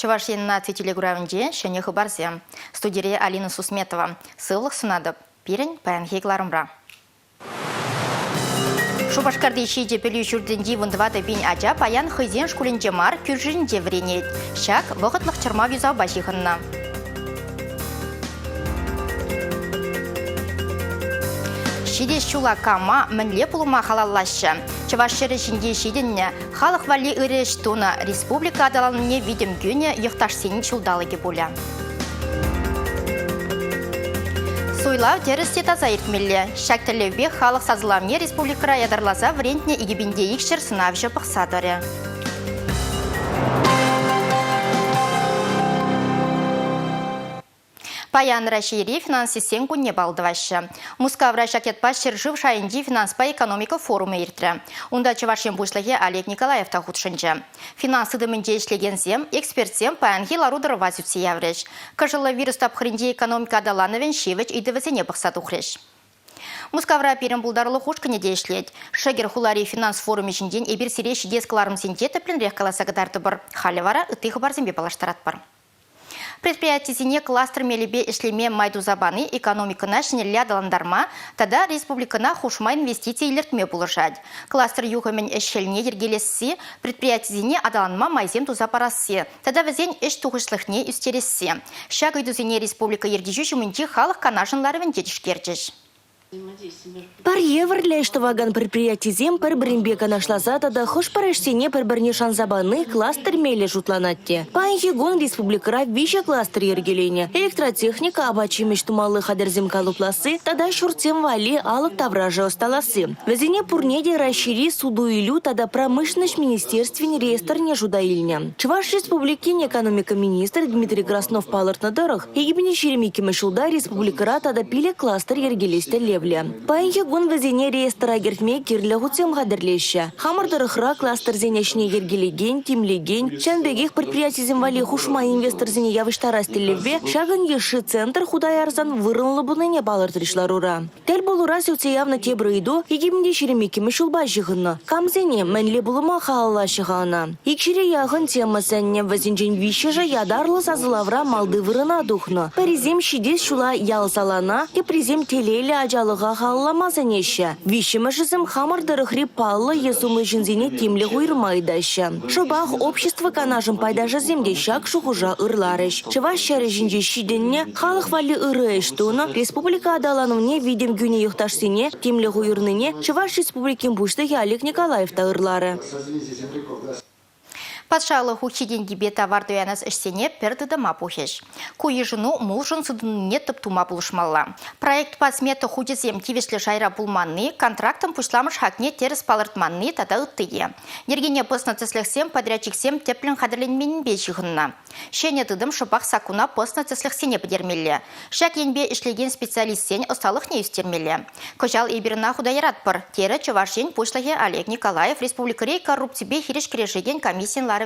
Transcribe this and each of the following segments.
Чувашин на телеграфе шене хабарзе. Студия Алина Сусметова. Сылық сынады. Пирен паянхегларымра. Шубашкарды шиде пелю жүрденде вындвады бен ажа паян хызен шкулінже мар күржінде вренет. Шак вғытлық чырма виза башиғынна. Шиде шула кама мінле пулума халаллашы. Чувашшыры жинде шиденне халық вали үреш туна республика адаланыне видим гүне йықташ сенің шулдалыге боля. Суйлау терісте таза еркмелі. Шактілеубе халық сазыламне республикара ядарлаза врентне игебінде икшір сынав жопық садыры. Паян Рашири финансистен күнне балдывашы. Мускавра шакетпа шыржыв шайынди финанспа экономика форумы ертірі. Онда Чувашин бұшлығы Олег Николаев тахутшынжы. Финансыды мүнде ішлегензем, экспертсем паянхи ларудыр вазютсе явреш. Кажылы вирус тапхырынде экономика адалановен шевіч идывізіне бұқсат ұқреш. Мускавра перен бұлдарлы хушкіне дейшлет. Шагер хулари финанс форум ішінден ебір сиреші дескаларым сенде тіплін рекаласа гадарды бір. Халі вара ұттығы барзембе балаштарат бар. Предприятисіне кластер мелебе ішлеме майду забаны экономикына шынелі адаландарма, тада республикана хушма инвестиция илертме бұлышад. Кластер юғымен ішшеліне ергелесі, предприятисіне адаланма майзем туза парасы, тада візен іш туғышлықне үстересі. Шаг үйдізіне республика ергежу жүмінде халық канашынларывен жетішкердіш. Пар еврле, что ваган предприятий зем пар бримбека нашла затада, хош парешсене пар барнишан забаны кластер меле жутланатте. Паенхигон республикара вище кластер ергелене. Электротехника абачи мечтумалы хадерзем калупласы, тада шурцем вали алык тавража осталасы. Везене пурнеде расшири суду илю, тада промышленность министерствен реестр не жудаильня. Чуваш республики экономика министр Дмитрий Краснов палырт на дорог, егибне шеремики мешулда республикара тада пиле кластер ергелесте лев. Паенхи гон везене реестра гертме кирлі ғутсем ғадырлеші. Хамырдырықра кластер зенешіне ергелеген, тимлеген, чанбегех предприятизем вали хушма инвестор зене явыштара стелеве, шагын еші центр худай арзан вырынлы бұныне балыртырышларура. Тел болура сөтсе явна тебры иду, егемінде шеремекі мүшілба жығыны. Камзене мәнле бұлыма қағала шығана. Икшіре яғын тема сәнне вазенжен вишежа ядарлы сазылавра малды вырына духны. Паризем шидес шула ял салана, кепризем телелі ажалы халламаза неше. Вишемашызым хамардырыхри паллы есумлы жинзине темлі ғуйрмайдашы. Шубах общество канажым пайдажа земде шак шухужа ырларыш. Чываш шәрі жинже шиденне халық вали ыры эштуны республика адалануне видим гүне юхташсене темлі ғуйрныне Чываш республикин буштығы Олег Николаев та ырлары. Патшалы хучиден гибе товар дуянас ішсене пердіді мапухеш. Куи жыну мулжын сыдыне тып тума булышмалла. Проект пасметі худезем тивешлі жайра булманны, контрактым пушламыш хакне теріс палыртманны тада ыттые. Нергене пысны цеслексем подрядчиксем теплін қадырленменін бешіғынна. Шене тыдым шыпақ сакуна пысны цеслексене подермелі. Шак енбе ішлеген специалистсен осталық не үстермелі. Көжал ебіріна худайрат пыр. Тері Чувашин пушлаге Олег Николаев республикарей коррупцибе хиреш керешеген комиссиялар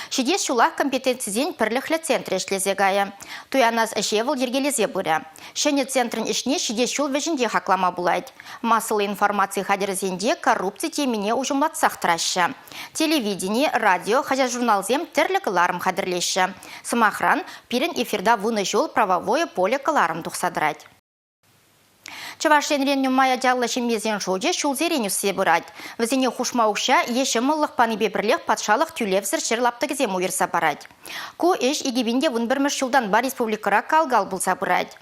Шидес шулах компетенцизен пірліхлі центр ешлезегая. Туяназ әшевіл ергелезе бұры. Шене центрін ішне шидес шул вежінде хақлама бұлайды. Масылы информации хадерзенде коррупция теміне ұжымлатсақ тұрашы. Телевидение, радио, хажа журналзем тірлік ларым хадерлеші. Сымахран пирен эфирда вуны жол правовое поле каларым тұқсадырайды. Чувашен мая дялла шемезен жоде шулзерен үссе бұрад. Візіне хушмаукша ешімылық паныбе бірлех патшалық тюлевзір шерлаптығызем уверса барад. Ку еш егебінде вұн бірміш шулдан бар республикара калгал бұлса бұрад.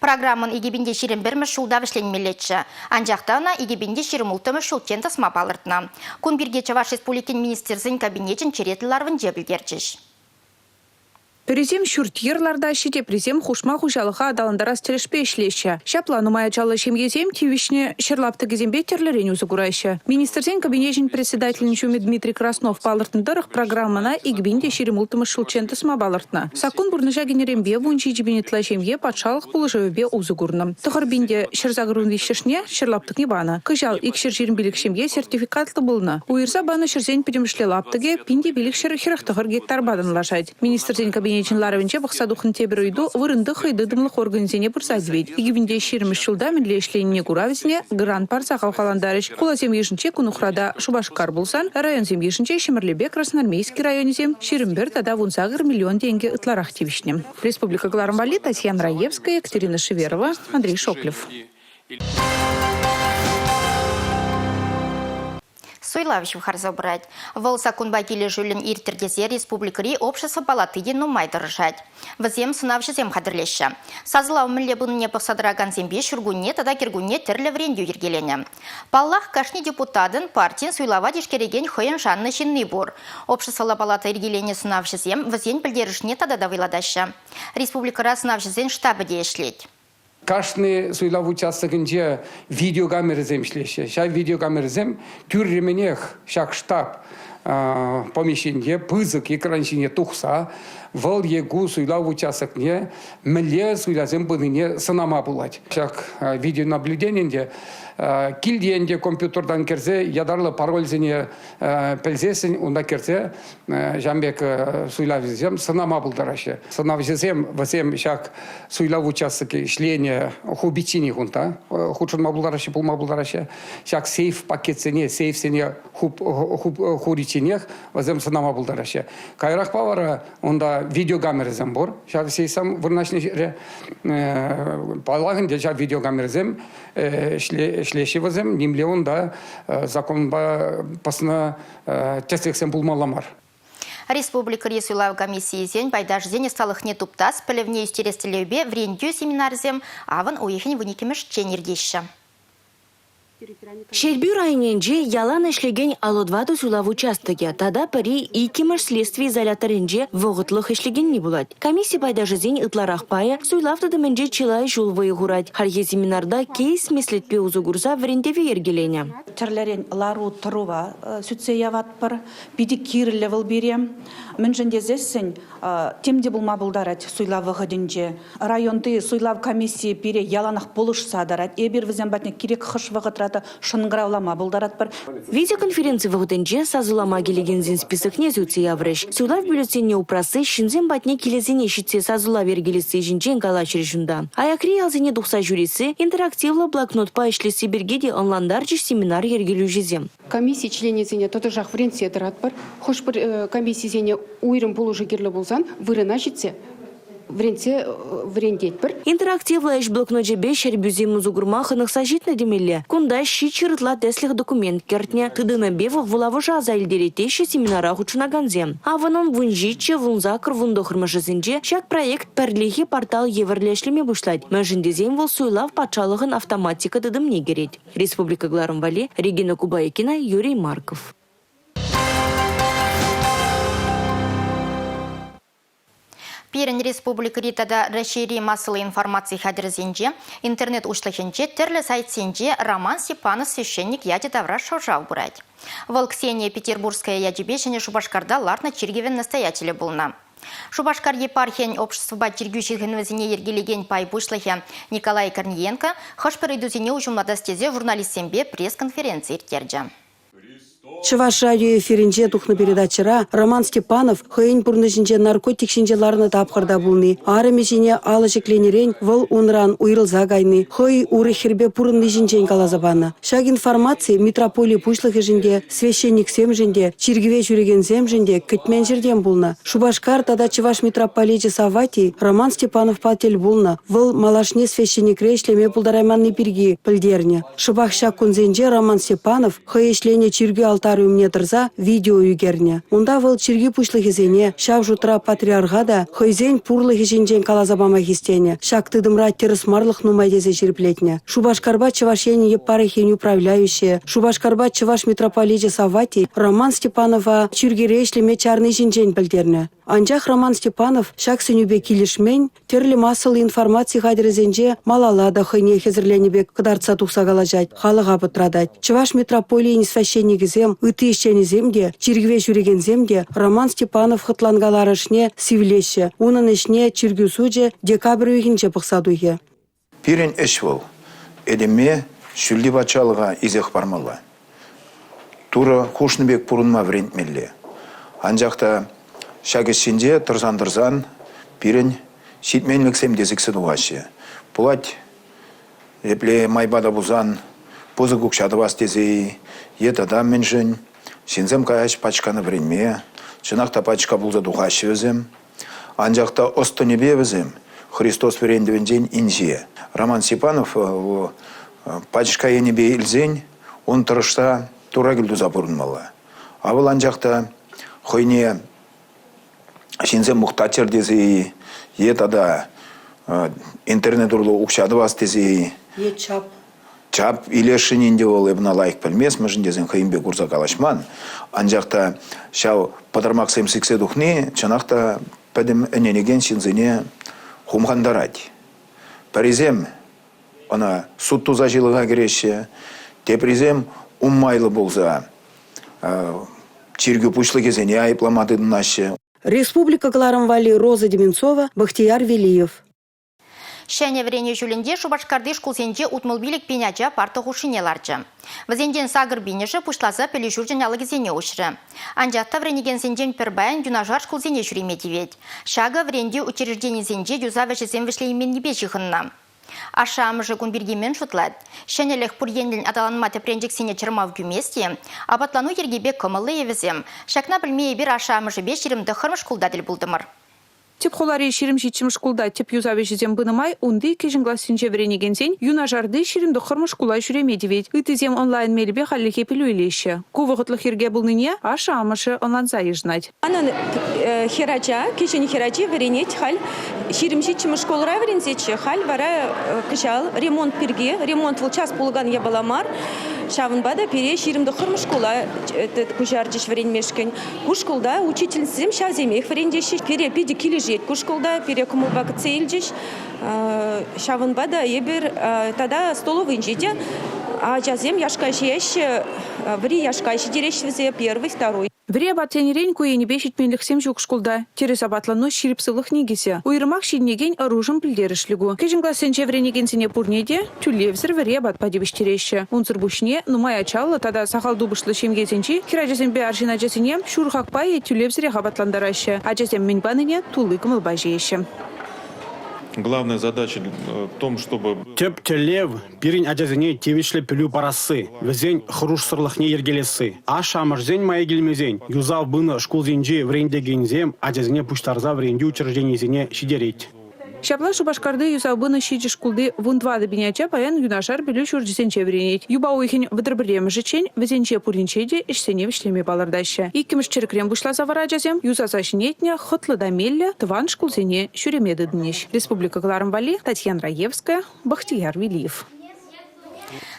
Программын егебінде шерін бірміш шулда вішленмелетші. Анжақтана егебінде шерім ұлтымы шултен тасма балыртна. Кун бірге Чуваш республикин министерзін кабинетін черетларвын жебілгерчіш. Перезем шүртерларда шите презем хушма хужалыға адаландарас терешпе ішлеші. Шаплану маячалы шемгезем тивишне шерлапты кезембе терлерен үзі күрайшы. Министрзен кабинежін председателін шуме Дмитрий Краснов палыртындырық программана игбинде шеремултымы шулченті сма балыртна. Сакун бұрныжа генерембе вунчи жібенетла шемге патшалық пулыжывебе үзі күрным. Тұғырбинде шерзагырун вишешне шерлаптық небана. Күжал икшер жерімбелік шемге сертификатлы бұлны. Уйырза баны шерзен перемішле лаптыге пинде белік шер херақтығыр гектар бадын лашайды. Министрзен кабинет Кабинетчинларовинче бақсадухын тебір үйду вырынды хайды дымлық организене бұрсадвейд. Игивінде 20 жылда мінле ішленіне күравізіне грант парса қалқаландарыш. Құла земешінче күнұқрада Шубашкар болсан, район земешінче Шемірлебе Красноармейский районезем 21 тада вунсағыр миллион тенге ытлар активишне. Республика Гларамбали, Татьяна Раевская, Екатерина Шеверова, Андрей Шоклев. Суйлавищу харза брать. Волса кунбакили жюлен иртердезе республикари общество палаты ену майдыржать. Вазем сынавши зем хадырлеща. Сазлау міле бұнне пақсадыраган зембе шүргуне тада кергуне тірлі врендю ергелене. Паллах кашни депутатын партин суйлава дешкереген хойын жанны жинны бур. Общество палата ергелене сынавши зем вазен білдерішне тада да вайладаща. Республикара сынавши зен штабы деешлеть. Каждый суйлав участогынче видеокамеры земшлеше. Ша видеокамеры зем тюрременех шак штаб помещение пызык экранчине тухса вал егу суйлав участокне мле суйлазем быныне сынама булать. Шак видеонаблюдение килденде компьютердан керзе ядарлы пароль зене пелзесен унда керзе жамбек суйлавизем сынама булдараще. Сынавизем вазем шак суйлав участоки шление хубичини хунта худшынма булдараще пулма булдараще. Шак сейф пакетсене сейфсене хуричинех вазем сынама булдараще. Кайрах павара онда видеокамеры замбор. Шак сейсам вырнашне палагын шак видеокамеры зем шлеши вазем нимле онда закон пасына тестексен булмаламар. Республика Ресуйлав комиссии зен байдаш зене сталых не туптас, пілевне истерестелеубе врендю семинарзем, аван уехен вуникемеш ченердеща. Шербю районенже ялан эшлеген алодваду сулав участыге, тада пари икимеш следствие изоляторенже вогытлых эшлеген не булат. Комиссия байдажы зен ытларах пая суйлавтады менже чилай жулвы игурать. Харге семинарда кейс меслетпе узугурса врендеве ергелене. Чарлерен лару тұрува сүтсе яватпыр, биді кирілі выл берем. Мінжінде зессен темде булма булдарат суйлавы ғыдынже. Районды суйлав комиссии бере яланах болыш садарат. Эбір візен батне керек хыш вғытраты шынгыраулама булдарат бір. Видеоконференции вғыдынже сазулама келегензен списокне зюце яврыш. Суйлав бюллетенне упрасы шинзен батне келезене шитсе сазула вергелесі жинжен кала черешунда. Аякри алзене дұқса жюресі интерактивлы блокнот па ишлесі бергеде онландарчыш семинар ергелю жезем. Комиссия членезене тоты жақ вренсе дырат бар. Хош бір комиссиясене уйрым болу жігерлі болсан, вырына жетсе, вренсе врендет бір. Интерактивлы эш блокнот жебе шербюзе музугурма хынықса житна демелі. Кунда щи чырытла теслих документ кертне. Тыдына бева вулавы жаза илдеретеші семинара хучына ганзем. Аванон вунжиче вунзакр вундохырмашызынже шак проект перлихи портал еверлешлеме бушлать. Мәжіндезем вул суйлав патшалығын автоматика дыдым не керет. Республика Гларамбали, Регина Кубайкина, Юрий Марков. Перен республика ритада расшири массовой информации хадерзенже, интернет ушлахенже, терлі сайтсенже Роман Степанов священник яде давра шаужау бурать. Вол Ксения Петербургская ядебешене Шубашкарда ларна Чиргевен настоятеля булна. Шубашкар епархиянь общество батчергющих инвазине ергелеген пай бушлахе Николай Корниенко хашпер идузине ужумлада стезе журналистсембе пресс-конференции иртерджа. Чуваш радио эфиринже тухны передачыра Роман Степанов хыйын бурнышинже наркотик шинжеларны тапқырда булны. Арымешине алышекленерен выл унран уйрылза гайны. Хый уры хербе пурынны жинжен калазабаны. Шаг информации митрополия пушлыхы жинде, священник сем жинде, чиргиве жүреген сем жинде, кітмен жерден булны. Шубашкар тада Чуваш митрополия Савати Роман Степанов патель булны. Выл малашне священник решлеме пулдарайманны пирги пілдерне. Шубахша кунзенже Роман Степанов хый ешлене чирги алтарю мне тұрза видео югерне. Унда выл чирги пушлыхызене, шав жутра патриархада, хойзен пурлыхызенжен калазабама хистене, шак тыдымра терысмарлых нумайдезе жирплетне. Шубашкарба Чувашени епархиень управляющие, Шубашкарба Чуваш митрополия Савати Роман Степанова чирги решлеме чарны жинжен пілдерне. Анжах Роман Степанов шак сенюбе килишмен, терли массалы информации хадерезенже малалада хыйне хезерленебек кыдарца тухса галажать, халыға пытрадать. Чуваш митрополия священнигізем, ыты ишченіземде, чиргве жүрегенземде Роман Степанов хытлангаларышне сивлеше, унын ишне чиргю суже декабрь үйгінче пықсадуге. Пирен эшвол, эдеме шүлді бачалыға изех бармала. Тура хушныбек пурынма врентмелле. Анжақта шагесінде тұрзан-тұрзан пирен шитменлік семдезіксі дуашы. Пулать епле майбада бузан, позы кукшады бас тезей, етада менжін, сензем каяш пачканы вренме, чынақта пачка булза духашы өзім, анжақта остонебе өзім, Христос верендівен день инже. Роман Степанов пачка енебе илзен, он тұрышта тура күлді запұрынмалы. Авыл анжақта хойне сензем мұқтачыр дезей, етада интернет урлы ұқшады бас дезей, чап илешінінде ол ебіна лайық білмес, мүжін дезен қиынбе курса калашман. Анжақта шау падармақ семсіксе дұхне, чанақта пәдім әненеген сензене хумхандарад. Паризем, она суд туза жылыға кереші, тепризем уммайлы болса, чиргю пушлы кезене айыпламады дынашы. Республика Кларамвали Роза Деменцова, Бахтияр Велиев. Шәне врене жүлінде Шубашкарды шкулсенде утмылбилік пеняджа парты хушине ларчы. Вазенден сагыр бинежі пушлаза пелі жүрден алығызене ұшыры. Анжатта вренеген сенден пербайын дюнажар шкулсене жүреме девет. Шага вренде учреждение сенде дюза вәшізен вішлеймен небе жығынна. Ашамыжы күнбергемен шутлад. Шәнелік пұрйенлін адаланматы пренжексене чырмав күместе, абатлану ергебе кымылы евізем. Шакна білмей бір ашамыжы беш жерімді қырмыш құлдадыл бұлдымыр. Теп холари ширим житчим шкулда теп юзаве жезем бынымай, унды кежін гласинче веренеген сен, юнажарды ширимді қырмыш кулай жүреме девет. Үтізем онлайн мелібе халлихе пілу елеші. Кувығытлы херге бұлныне, аша амышы онланза ежнать. Анан херача, кежін херачи веренет хал, ширим житчим школра верензечі хал, вара кышал, ремонт перге, ремонт выл час пулган ебаламар, шавын бада пере ширимді қырмыш кула кужардыш веренмешкен. Кушкулда учительницем шавземех верендеші, пере пиди килиш кушкулда перекуму вакцейльдиш, шавынбада ебер тада столовый жеде, а жазем яшкайши ври яшкайши дерешвезе первый, второй. Вре батенерен куе не бешит менліксем жүк шкулда. Терес абатлану ширипсылық негесе. Уйрымақ шиднеген оружым білдерішлігу. Кежін классенче вренеген сене пурнеде, тюлевзір вре бат падебіштереші. Унцыр бушне, нумай ачалы, тада сақал дубышлы шемгезенче, киражезембе аржина жесенем, шурхақпай тюлевзіре абатландарашы. А жезем менбаныне тулы кымылбажеші. Главная задача в том, чтобы... Теп телев, пирин аджазене тевишле пилю парасы, везень хруш сырлахне ергелесы. Аша амарзень мая гельмезень, юзав бына шкулзенджи вренде гензем, аджазене пуштарза вренде учреждение зене шидерить. Шапла Шубашкарды юзабыны шиджи шкулды вунтвады биняча паян юнашар білу шурджисенче вренет. Юба уйхин выдрабырем жечень, везенче пуринчеде ишсене вишлеме балардаща. Иккіміш черкрем бушла завара жазем, юзаза шинетня, хотлы да мелля, тван шкулзене шуремеді днеш. Республика Кларамвали, Татьяна Раевская, Бахтияр Велиев.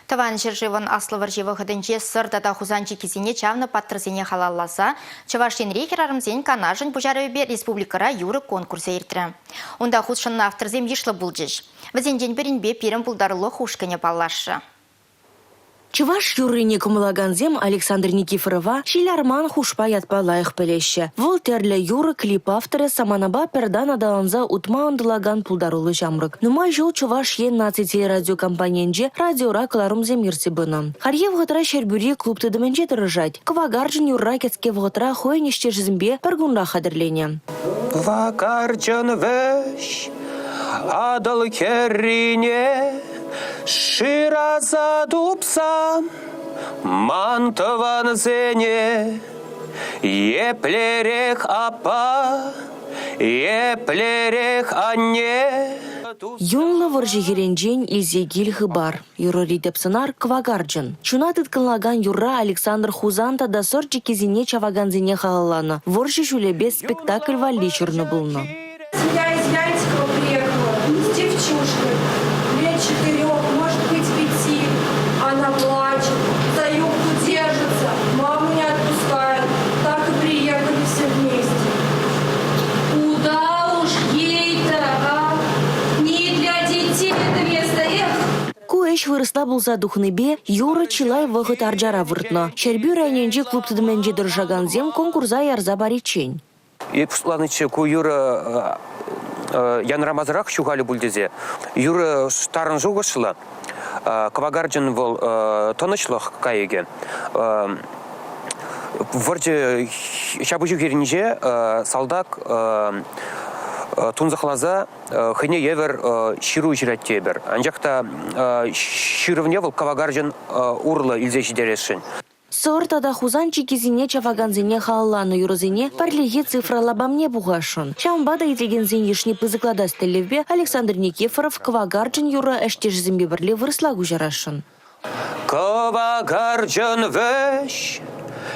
Таван жыржывын аслывыр живы ғыдынче сырдада хузанчы кезіне чавны паттрызене халалласа, Чавашин рейхер арымзен канажын бұжарыбе республикара юры конкурсы ертірі. Онда худшынна авторзем ешлы бұлжыш. Візенден бірінбе перім бұлдарлы хушкіне баллашы. Чуваш юрыне кумылаганзем Александр Никифорова шилярман хушпа ятпа лайық пелеші. Волтерлі юры клип авторы саманаба пердан адаланза утма ондылаган пулдарулы жамрык. Нума жол чуваш ен наците радиокомпаненже радиора кларумзем ерці бұны. Харье вғытра шербюре клубты дыменже дырыжать. Квагарджын юрра кетске вғытра хойнеште жызымбе біргунра қадырлене. Квагарджын вэш адал керрине шира задупсам мантован зене еплерех апа еплерех анне. Юнлы варжы херенжен илзегил хыбар. Юрори депсынар Квагарджын. Чуна тытканлаган юрра Александр Хузанта да сорчы кезине чаваганзине халаланы. Варжы шулебе спектакль валли чурны булны. Я из Янского приехала с девчушкой. Лет 4, может быть 5. Она плачет, за юбку держится. Мама не отпускает. Так и приехали все вместе. Куда уж ей-то, а? Не для детей это место. Куэш вырысла булса духныбе, Юра Чилай вғыт арджара выртна. Шербю райненже клубты дыменже дыржаганзем конкурса ярза баричень. И планычы ку Юра Ян Рамазрах шугали бульдезе. Юра старын жугышыла. Квагарджын был тонычлық кайыге. Варджы шабыжу керінже салдак Тунзахлаза хыне евер ширу жираттебер. Анжакта ширывне выл кавагаржын урлы илзеші дерешін. Сортада хузанчи кизине чаваганзине халлану юрозине парлиге цифралабамне бугашон. Шамбада итегензин ешни пызыкладас телевбе Александр Никифоров квагарджин юра эштежзимбе бірле вырслагу жарашын. Кавагарджын вэш,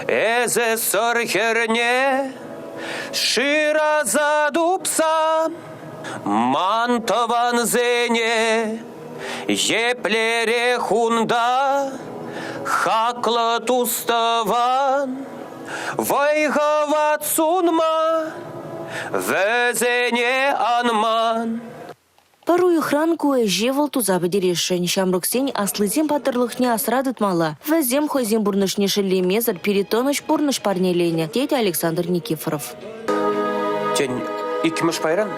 эзе сырхерне, шира задупса, мантован зене, еплере хунда, хакла туставан, вайгават сунма, везене анман. Пару хранку эжевал тузабы дерешен. Шамруксень аслызем патырлыхне асрадыт мала. Везем хозем бурнышне шелемезар перетоныш бурныш парнелене. Дядя Александр Никифоров. Тень икмыш пайран?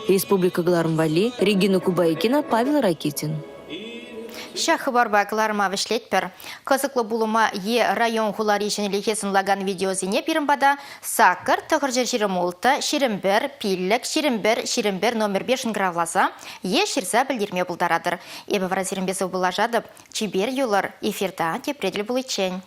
Республика Глармвали, Регина Кубайкина, Павел Ракитин. Шахы барба кларма вишлетпер. Кызыклы булыма район хулари женелихесін лаган видеозине пирімбада сакыр тұғыржыр жирім олты, ширимбер, пиллік, ширимбер номер 5 гравласа ширса білдерме бұлдарадыр. Эбі вразирімбесі бұлажадып, чибер юлар эфирда тепредель бұл ичен.